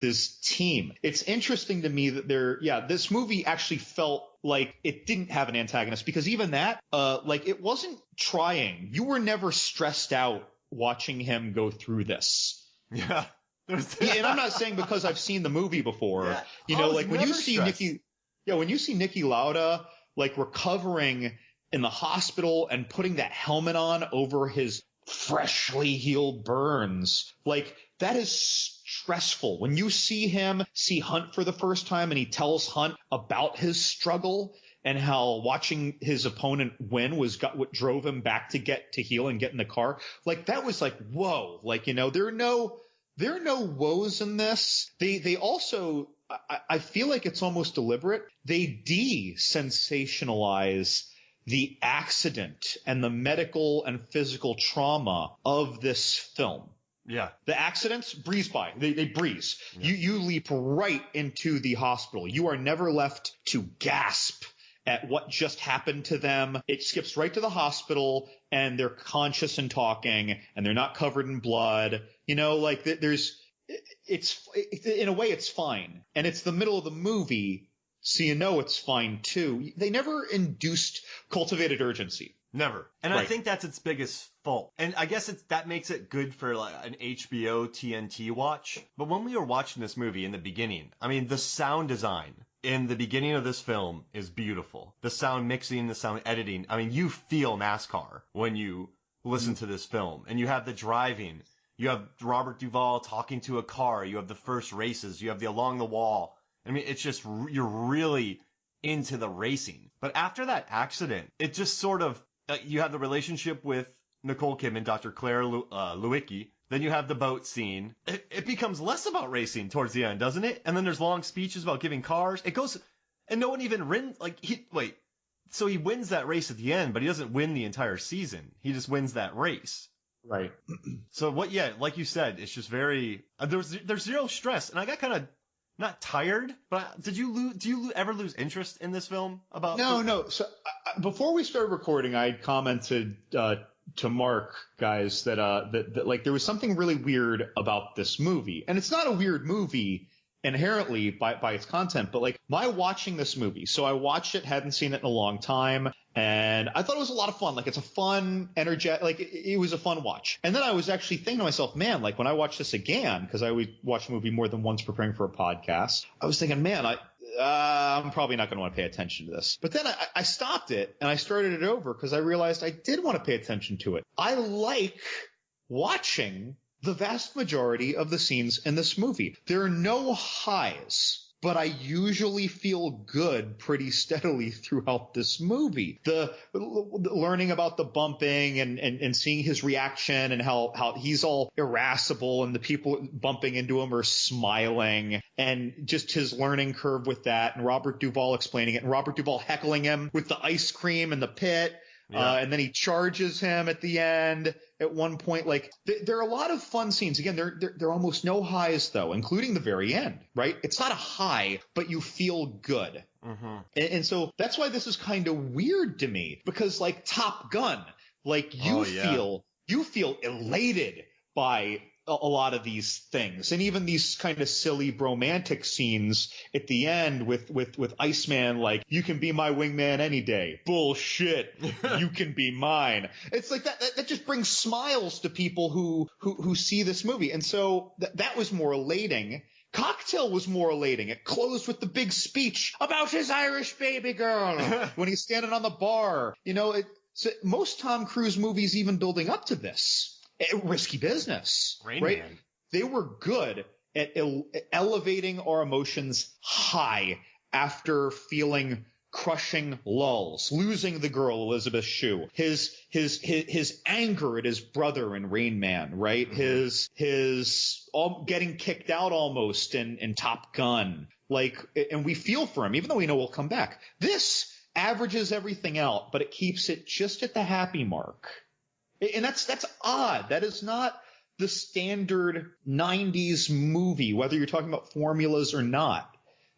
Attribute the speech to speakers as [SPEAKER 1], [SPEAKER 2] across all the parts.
[SPEAKER 1] this team. It's interesting to me that this movie actually felt like it didn't have an antagonist, because even that, it wasn't trying. You were never stressed out watching him go through this.
[SPEAKER 2] Yeah.
[SPEAKER 1] And I'm not saying because I've seen the movie before. Yeah. When you see Niki Lauda, recovering in the hospital and putting that helmet on over his freshly healed burns, that is stressful. When you see Hunt for the first time and he tells Hunt about his struggle and how watching his opponent win what drove him back to heal and get in the car, that was whoa, there are no woes in this. They also, I feel like it's almost deliberate. They de-sensationalize the accident and the medical and physical trauma of this film.
[SPEAKER 2] Yeah.
[SPEAKER 1] The accidents breeze by. They breeze. Yeah. You leap right into the hospital. You are never left to gasp at what just happened to them. It skips right to the hospital, and they're conscious and talking, and they're not covered in blood. In a way, it's fine. And it's the middle of the movie, so it's fine too. They never induced cultivated urgency.
[SPEAKER 2] Never. And right. I think that's its biggest fault. And I guess that makes it good for an HBO TNT watch. But when we were watching this movie in the beginning, the sound design in the beginning of this film is beautiful. The sound mixing, the sound editing. You feel NASCAR when you listen to this film. And you have the driving. You have Robert Duvall talking to a car. You have the first races. You have the along the wall. It's just, you're really into the racing. But after that accident, it just sort of, you have the relationship with Nicole Kidman, Dr. Claire Lewicki. Then you have the boat scene. It becomes less about racing towards the end, doesn't it? And then there's long speeches about giving cars. It goes, and no one even so he wins that race at the end, but he doesn't win the entire season. He just wins that race.
[SPEAKER 1] Right.
[SPEAKER 2] So like you said, it's just very, there's zero stress. And I got kind of, not tired, but do you ever lose interest in this film?
[SPEAKER 1] No. So before we started recording, I had commented to Mark, guys, that there was something really weird about this movie, and it's not a weird movie inherently by its content, but my watching this movie. So I watched it, hadn't seen it in a long time, and I thought it was a lot of fun. It's a fun, energetic, it was a fun watch. And then I was actually thinking to myself, man, when I watch this again, because I always watch a movie more than once preparing for a podcast, I was thinking, man, I'm probably not going to want to pay attention to this. But then I stopped it and I started it over because I realized I did want to pay attention to it. I like watching the vast majority of the scenes in this movie. There are no highs, but I usually feel good pretty steadily throughout this movie. The learning about the bumping and seeing his reaction and how he's all irascible and the people bumping into him are smiling, and just his learning curve with that, and Robert Duvall explaining it, and Robert Duvall heckling him with the ice cream in the pit. Yeah. And then he charges him at the end at one point. There are a lot of fun scenes. Again, there are almost no highs, though, including the very end, right? It's not a high, but you feel good. Mm-hmm. And so that's why this is kind of weird to me, because Top Gun, you feel elated by a lot of these things, and even these kind of silly bromantic scenes at the end with Iceman, you can be my wingman any day. Bullshit. You can be mine. It's that just brings smiles to people who see this movie. And so that was more elating. Cocktail was more elating. It closed with the big speech about his Irish baby girl when he's standing on the bar. So most Tom Cruise movies, even building up to this, Risky Business,
[SPEAKER 2] Rain
[SPEAKER 1] right?
[SPEAKER 2] Man.
[SPEAKER 1] They were good at elevating our emotions high after feeling crushing lulls, losing the girl Elizabeth Shue, his anger at his brother in Rain Man, right? Mm-hmm. His getting kicked out almost in Top Gun, and we feel for him, even though we know he'll come back. This averages everything out, but it keeps it just at the happy mark. And that's odd. That is not the standard 90s movie, whether you're talking about formulas or not,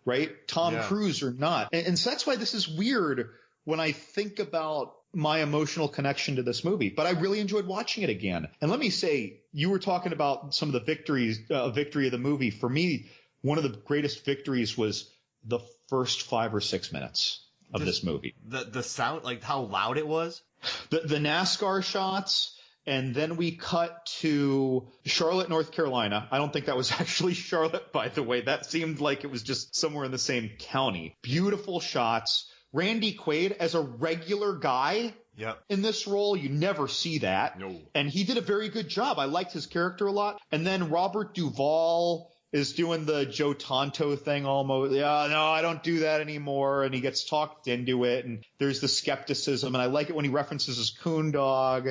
[SPEAKER 1] right? Tom Cruise or not. And so that's why this is weird when I think about my emotional connection to this movie. But I really enjoyed watching it again. And let me say, you were talking about some of the victory of the movie. For me, one of the greatest victories was the first 5 or 6 minutes of this movie.
[SPEAKER 2] The sound, like how loud it was?
[SPEAKER 1] The NASCAR shots, and then we cut to Charlotte, North Carolina. I don't think that was actually Charlotte, by the way. That seemed like it was just somewhere in the same county. Beautiful shots. Randy Quaid as a regular guy in this role. You never see that.
[SPEAKER 2] No.
[SPEAKER 1] And he did a very good job. I liked his character a lot. And then Robert Duvall is doing the Joe Tonto thing almost. Yeah, no, I don't do that anymore. And he gets talked into it. And there's the skepticism. And I like it when he references his coon dog.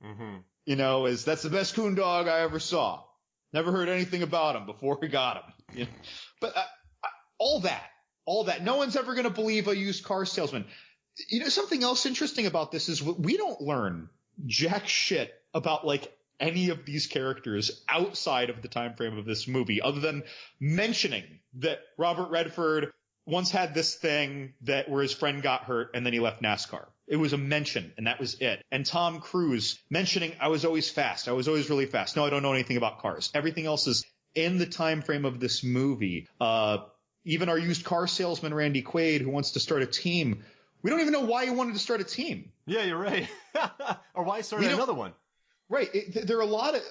[SPEAKER 2] Mm-hmm.
[SPEAKER 1] You know, that's the best coon dog I ever saw. Never heard anything about him before we got him. You know? But all that. No one's ever going to believe a used car salesman. You know, something else interesting about this is we don't learn jack shit about like any of these characters outside of the time frame of this movie, other than mentioning that Robert Redford once had this thing where his friend got hurt and then he left NASCAR. It was a mention, and that was it. And Tom Cruise mentioning, I was always fast. I was always really fast. No, I don't know anything about cars. Everything else is in the time frame of this movie. Even our used car salesman, Randy Quaid, who wants to start a team. We don't even know why he wanted to start a team.
[SPEAKER 2] Yeah, you're right. Or why start another one?
[SPEAKER 1] Right. There are a lot of,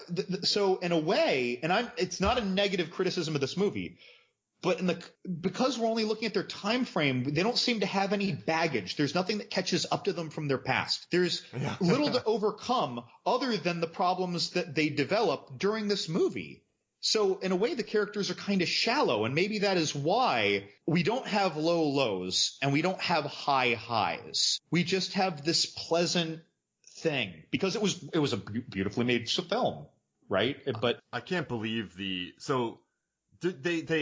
[SPEAKER 1] so in a way, and it's not a negative criticism of this movie, but because we're only looking at their time frame, they don't seem to have any baggage. There's nothing that catches up to them from their past. There's little to overcome other than the problems that they develop during this movie. So in a way, the characters are kind of shallow, and maybe that is why we don't have low lows and we don't have high highs. We just have this pleasant thing because it was a beautifully made film, right? But
[SPEAKER 2] I can't believe they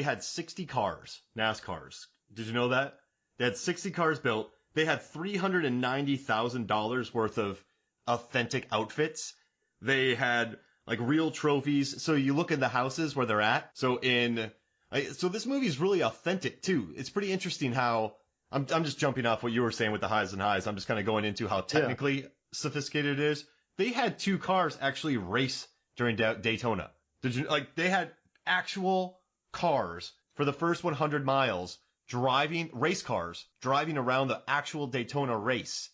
[SPEAKER 2] had 60 cars, NASCARs. Did you know that? They had 60 cars built. They had $390,000 worth of authentic outfits. They had like real trophies. So you look in the houses where they're at. So this movie is really authentic too. It's pretty interesting how I'm just jumping off what you were saying with the highs and highs. I'm just kind of going into how technically sophisticated it is. They had 2 cars actually race during Daytona. They had actual cars for the first 100 miles race cars driving around the actual Daytona race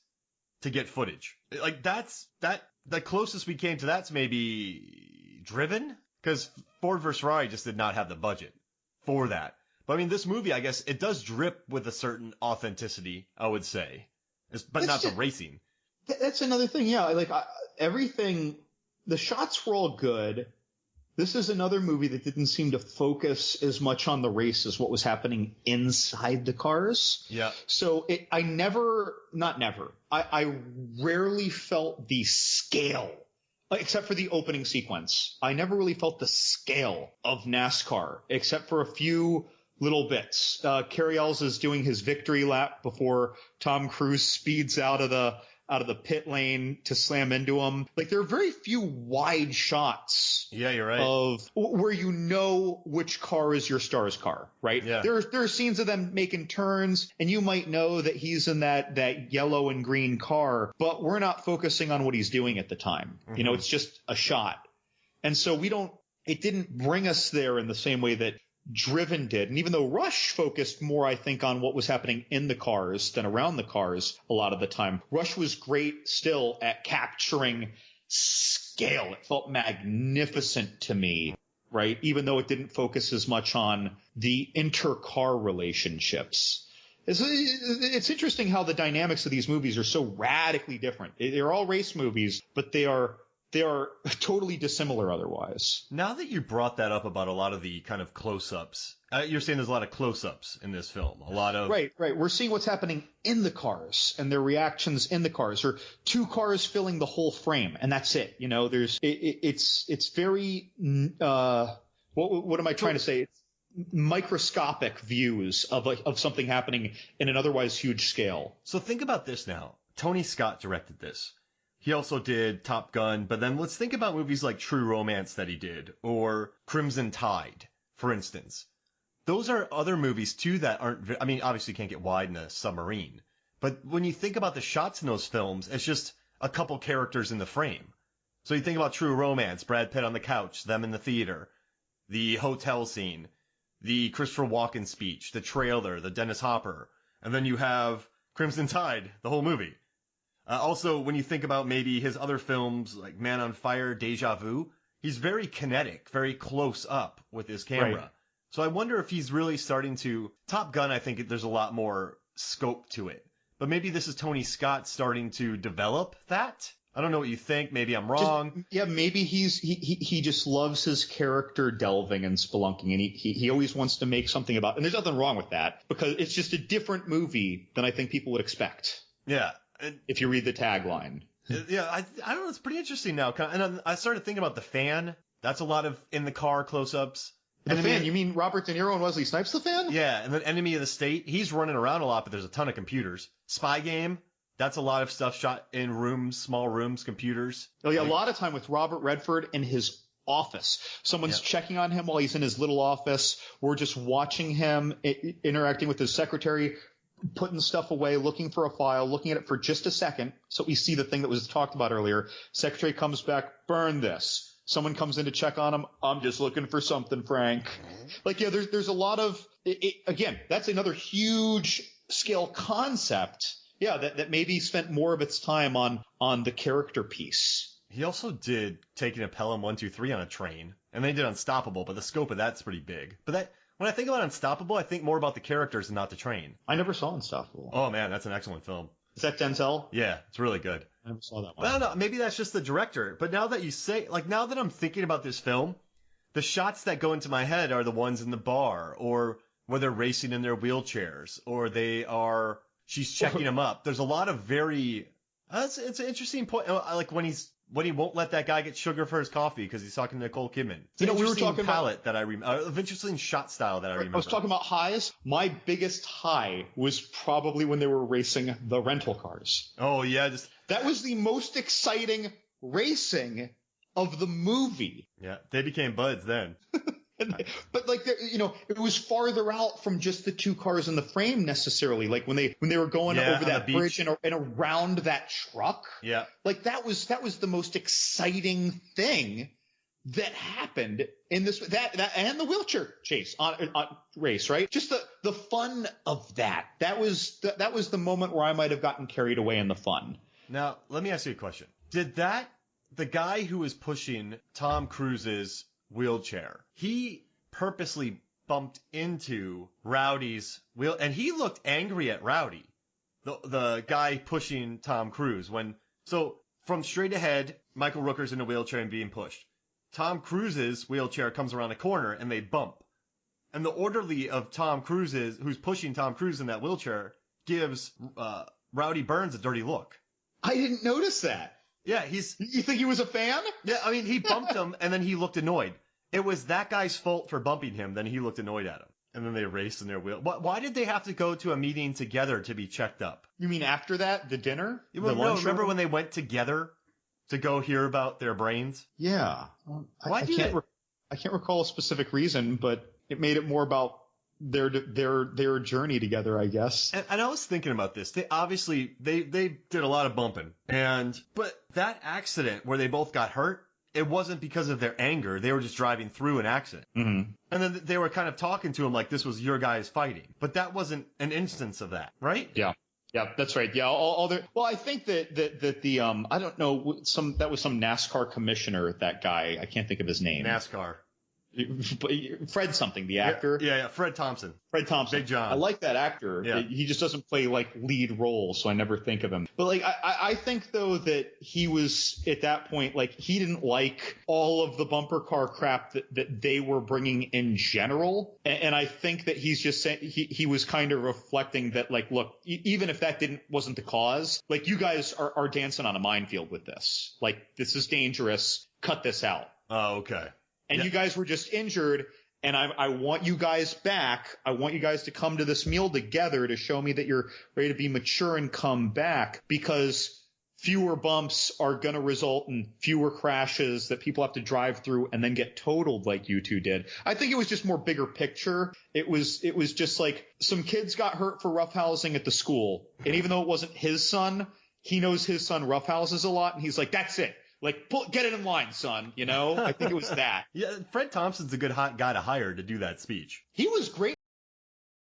[SPEAKER 2] to get footage. Like the closest we came to that's maybe Driven, because Ford vs. Ferrari just did not have the budget for that. But I mean, this movie, I guess, it does drip with a certain authenticity, I would say, but not the racing.
[SPEAKER 1] That's another thing. Yeah. Like everything, the shots were all good. This is another movie that didn't seem to focus as much on the race as what was happening inside the cars.
[SPEAKER 2] Yeah. So
[SPEAKER 1] I rarely felt the scale, except for the opening sequence. I never really felt the scale of NASCAR, except for a few little bits. Cary Elwes is doing his victory lap before Tom Cruise speeds out of the pit lane to slam into him. Like, there are very few wide shots.
[SPEAKER 2] Yeah, you're right.
[SPEAKER 1] Of where you know which car is your star's car, right?
[SPEAKER 2] Yeah.
[SPEAKER 1] There are scenes of them making turns, and you might know that he's in that yellow and green car, but we're not focusing on what he's doing at the time. Mm-hmm. You know, it's just a shot. And so it didn't bring us there in the same way that Driven did. And even though Rush focused more, I think, on what was happening in the cars than around the cars a lot of the time, Rush was great still at capturing scale. It felt magnificent to me, right? Even though it didn't focus as much on the inter-car relationships. It's interesting how the dynamics of these movies are so radically different. They're all race movies, but they are totally dissimilar otherwise.
[SPEAKER 2] Now that you brought that up about a lot of the kind of close-ups, you're saying there's a lot of close-ups in this film. A lot of...
[SPEAKER 1] Right. We're seeing what's happening in the cars and their reactions in the cars, or 2 cars filling the whole frame, and that's it. You know, it's very, what am I trying to say? It's microscopic views of something happening in an otherwise huge scale.
[SPEAKER 2] So think about this now. Tony Scott directed this. He also did Top Gun, but then let's think about movies like True Romance that he did, or Crimson Tide, for instance. Those are other movies, too, that aren't... I mean, obviously you can't get wide in a submarine. But when you think about the shots in those films, it's just a couple characters in the frame. So you think about True Romance, Brad Pitt on the couch, them in the theater, the hotel scene. the Christopher Walken speech, the trailer, the Dennis Hopper, and then you have Crimson Tide, the whole movie. Also, when you think about maybe his other films like Man on Fire, Deja Vu, he's very kinetic, very close up with his camera.
[SPEAKER 1] Right.
[SPEAKER 2] So I wonder if he's really starting to... Top Gun, I think there's a lot more scope to it. But maybe this is Tony Scott starting to develop that? I don't know what you think. Maybe I'm wrong.
[SPEAKER 1] Maybe he just loves his character delving and spelunking, and he always wants to make something about. And there's nothing wrong with that because it's just a different movie than I think people would expect.
[SPEAKER 2] Yeah,
[SPEAKER 1] if you read the tagline.
[SPEAKER 2] Yeah, I don't know. It's pretty interesting now. And then I started thinking about The Fan. That's a lot of in the car close-ups.
[SPEAKER 1] The Fan? You mean Robert De Niro and Wesley Snipes' The Fan?
[SPEAKER 2] Yeah, and then Enemy of the State. He's running around a lot, but there's a ton of computers. Spy Game. That's a lot of stuff shot in rooms, small rooms, computers.
[SPEAKER 1] Oh, yeah, a lot of time with Robert Redford in his office. Someone's checking on him while he's in his little office. We're just watching him interacting with his secretary, putting stuff away, looking for a file, looking at it for just a second. So we see the thing that was talked about earlier. Secretary comes back, burn this. Someone comes in to check on him. I'm just looking for something, Frank. Like, yeah, there's a lot of again, that's another huge scale concept. Yeah, that maybe spent more of its time on the character piece.
[SPEAKER 2] He also did Taking a Pelham 123 on a train, and they did Unstoppable, but the scope of that's pretty big. But when I think about Unstoppable, I think more about the characters and not the train.
[SPEAKER 1] I never saw Unstoppable.
[SPEAKER 2] Oh man, that's an excellent film.
[SPEAKER 1] Is that Denzel?
[SPEAKER 2] Yeah, it's really good.
[SPEAKER 1] I never saw that one.
[SPEAKER 2] But I don't know, maybe that's just the director. But now that you say, like now that I'm thinking about this film, the shots that go into my head are the ones in the bar, or where they're racing in their wheelchairs, or she's checking him up. There's a lot of very. It's an interesting point. Like when he won't let that guy get sugar for his coffee because he's talking to Nicole Kidman. It's an interesting palette that I remember. Of interesting shot style that I remember.
[SPEAKER 1] I was talking about highs. My biggest high was probably when they were racing the rental cars.
[SPEAKER 2] Oh yeah,
[SPEAKER 1] that was the most exciting racing of the movie.
[SPEAKER 2] Yeah, they became buds then.
[SPEAKER 1] But like, it was farther out from just the two cars in the frame necessarily. Like when they were going over that bridge and around that truck.
[SPEAKER 2] Yeah.
[SPEAKER 1] Like that was the most exciting thing that happened in this, that and the wheelchair chase on race, right? Just the fun of that. That was the moment where I might have gotten carried away in the fun.
[SPEAKER 2] Now, let me ask you a question. Did the guy who was pushing Tom Cruise's wheelchair, he purposely bumped into Rowdy's wheel, and he looked angry at Rowdy, the guy pushing Tom Cruise. So from straight ahead, Michael Rooker's in a wheelchair and being pushed. Tom Cruise's wheelchair comes around a corner and they bump. And the orderly of Tom Cruise's, who's pushing Tom Cruise in that wheelchair, gives Rowdy Burns a dirty look.
[SPEAKER 1] I didn't notice that.
[SPEAKER 2] Yeah,
[SPEAKER 1] You think he was a fan?
[SPEAKER 2] Yeah, I mean, he bumped him, and then he looked annoyed. It was that guy's fault for bumping him, then he looked annoyed at him. And then they raced in their wheel. Why did they have to go to a meeting together to be checked up?
[SPEAKER 1] You mean after that, the dinner?
[SPEAKER 2] Remember when they went together to go hear about their brains?
[SPEAKER 1] Yeah.
[SPEAKER 2] I
[SPEAKER 1] can't recall a specific reason, but it made it more about their journey together, I guess.
[SPEAKER 2] And I was thinking about this. They obviously they did a lot of bumping, but that accident where they both got hurt, it wasn't because of their anger. They were just driving through an accident,
[SPEAKER 1] and
[SPEAKER 2] then they were kind of talking to him like this was your guys fighting, but that wasn't an instance of that, right?
[SPEAKER 1] Yeah. Yeah, that's right. Yeah, well, I think that the I don't know, that was some NASCAR commissioner. That guy, I can't think of his name.
[SPEAKER 2] NASCAR.
[SPEAKER 1] Fred something, the actor.
[SPEAKER 2] Yeah, Fred Thompson.
[SPEAKER 1] Big
[SPEAKER 2] John.
[SPEAKER 1] I like that actor.
[SPEAKER 2] Yeah.
[SPEAKER 1] He just doesn't play like lead roles, so I never think of him. But like, I think though that he was at that point, like he didn't like all of the bumper car crap that they were bringing in general. And I think that he's just saying, he was kind of reflecting that like, look, even if that wasn't the cause, like you guys are dancing on a minefield with this. Like this is dangerous. Cut this out.
[SPEAKER 2] Oh, okay.
[SPEAKER 1] And you guys were just injured, and I want you guys back. I want you guys to come to this meal together to show me that you're ready to be mature and come back, because fewer bumps are going to result in fewer crashes that people have to drive through and then get totaled like you two did. I think it was just more bigger picture. It was just like some kids got hurt for roughhousing at the school, and even though it wasn't his son, he knows his son roughhouses a lot, and he's like, that's it. Like, get it in line, son. You know, I think it was that.
[SPEAKER 2] Yeah, Fred Thompson's a good hot guy to hire to do that speech.
[SPEAKER 1] He was great